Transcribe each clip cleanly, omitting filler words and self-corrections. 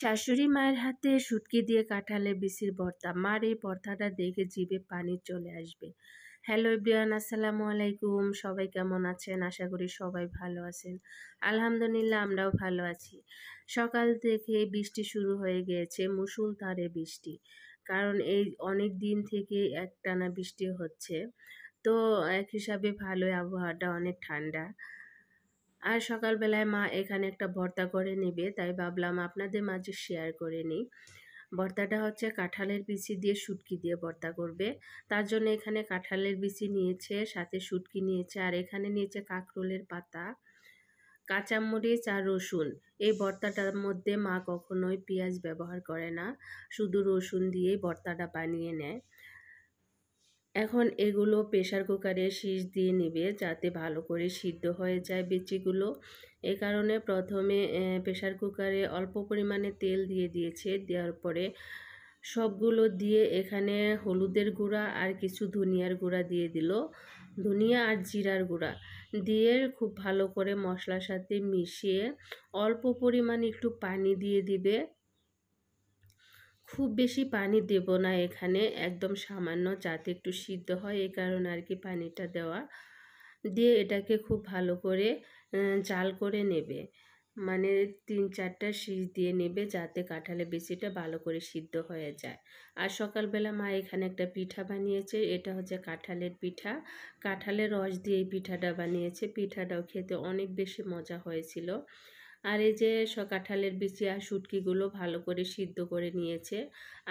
শাশুড়ি মায়ের হাতে শুটকি দিয়ে কাঁঠালের বিচির ভর্তা। মার এই ভর্তাটা দেখে জিভে পানি চলে আসবে। হ্যালো এভরিওয়ান, আসসালামু আলাইকুম। সবাই কেমন আছেন? আশা করি সবাই ভালো আছেন। আলহামদুলিল্লাহ, আমরাও ভালো আছি। সকাল থেকে বৃষ্টি শুরু হয়ে গিয়েছে, মুষলধারে বৃষ্টি। কারণ এই অনেক দিন থেকে একটানা বৃষ্টি হচ্ছে। তো এক হিসাবে ভালোই, আবহাওয়াটা অনেক ঠান্ডা। আর সকালবেলায় মা এখানে একটা ভর্তা করে নেবে, তাই ভাবলাম আপনাদের মাঝে শেয়ার করে নিই। ভর্তাটা হচ্ছে কাঁঠালের বিচি দিয়ে শুটকি দিয়ে ভর্তা করবে। তার জন্য এখানে কাঁঠালের বিচি নিয়েছে, সাথে শুটকি নিয়েছে, আর এখানে নিয়েছে কাঁকরোলের পাতা, কাঁচামরিচ আর রসুন। এই ভর্তাটার মধ্যে মা কখনোই পেঁয়াজ ব্যবহার করে না, শুধু রসুন দিয়েই ভর্তাটা বানিয়ে নেয়। এখন এগুলো প্রেসার কুকারে শিষ দিয়ে নেবে, যাতে ভালো করে সিদ্ধ হয়ে যায় বিচিগুলো। এ কারণে প্রথমে প্রেসার কুকারে অল্প পরিমাণে তেল দিয়ে দিয়েছে। দেওয়ার পরে সবগুলো দিয়ে এখানে হলুদের গুঁড়া আর কিছু ধনিয়ার গুঁড়া দিয়ে দিল, ধনিয়া আর জিরার গুঁড়া দিয়ে খুব ভালো করে মশলার সাথে মিশিয়ে অল্প পরিমাণে একটু পানি দিয়ে দিবে। খুব বেশি পানি দেব না এখানে, একদম সামান্য, যাতে একটু সিদ্ধ হয়, এই কারণে আর কি পানিটা দেওয়া। দিয়ে এটাকে খুব ভালো করে জাল করে নেবে, মানে 3-4টা সিজ দিয়ে নেবে, যাতে কাঁঠালের বিচিটা ভালো করে সিদ্ধ হয়ে যায়। আর সকালবেলা মা এখানে একটা পিঠা বানিয়েছে, এটা হচ্ছে কাঁঠালের পিঠা। কাঁঠালের রস দিয়ে এই পিঠাটা বানিয়েছে। পিঠাটাও খেতে অনেক বেশি মজা হয়েছিল। আর এই যে কাঁঠালের বিচি আর শুটকিগুলো ভালো করে সিদ্ধ করে নিয়েছে।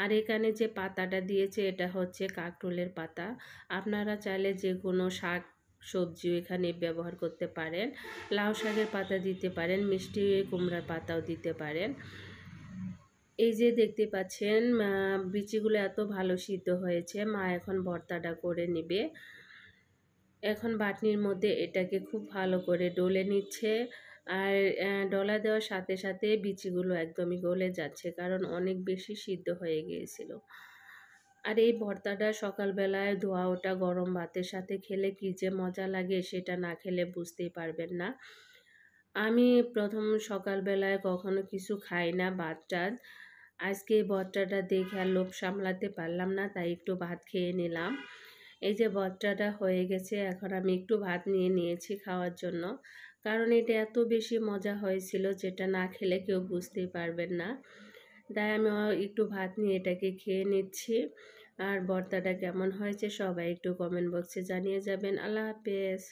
আর এখানে যে পাতাটা দিয়েছে এটা হচ্ছে কাঁকরোলের পাতা। আপনারা চাইলে যে কোনো শাক সবজিও এখানে ব্যবহার করতে পারেন। লাউ শাকের পাতা দিতে পারেন, মিষ্টি কুমড়ার পাতাও দিতে পারেন। এই যে দেখতে পাচ্ছেন বিচিগুলো এত ভালো সিদ্ধ হয়েছে। মা এখন ভর্তাটা করে নেবে। এখন বাটনির মধ্যে এটাকে খুব ভালো করে ডলে নিচ্ছে। আর ডলা দেওয়ার সাথে সাথে বিচিগুলো একদমই গলে যাচ্ছে, কারণ অনেক বেশি সিদ্ধ হয়ে গিয়েছিল। আর এই ভর্তাটা সকালবেলায় ধোয়া ওটা গরম ভাতের সাথে খেলে কি যে মজা লাগে, সেটা না খেলে বুঝতেই পারবেন না। আমি প্রথম সকালবেলায় কখনো কিছু খাই না, ভাত টাত। আজকে এই ভর্তাটা দেখে আর লোভ সামলাতে পারলাম না, তাই একটু ভাত খেয়ে নিলাম। এই যে ভর্তাটা হয়ে গেছে, এখন আমি একটু ভাত নিয়ে নিয়েছি খাওয়ার জন্য, কারণ এটা এত বেশি মজা হয়েছিল, যেটা না খেলে কেউ বুঝতেই পারবেন না। তাই আমি একটু ভাত নিয়ে এটাকে খেয়ে নিচ্ছি। আর ভর্তাটা কেমন হয়েছে সবাই একটু কমেন্ট বক্সে জানিয়ে যাবেন। আল্লাহ হাফেজ।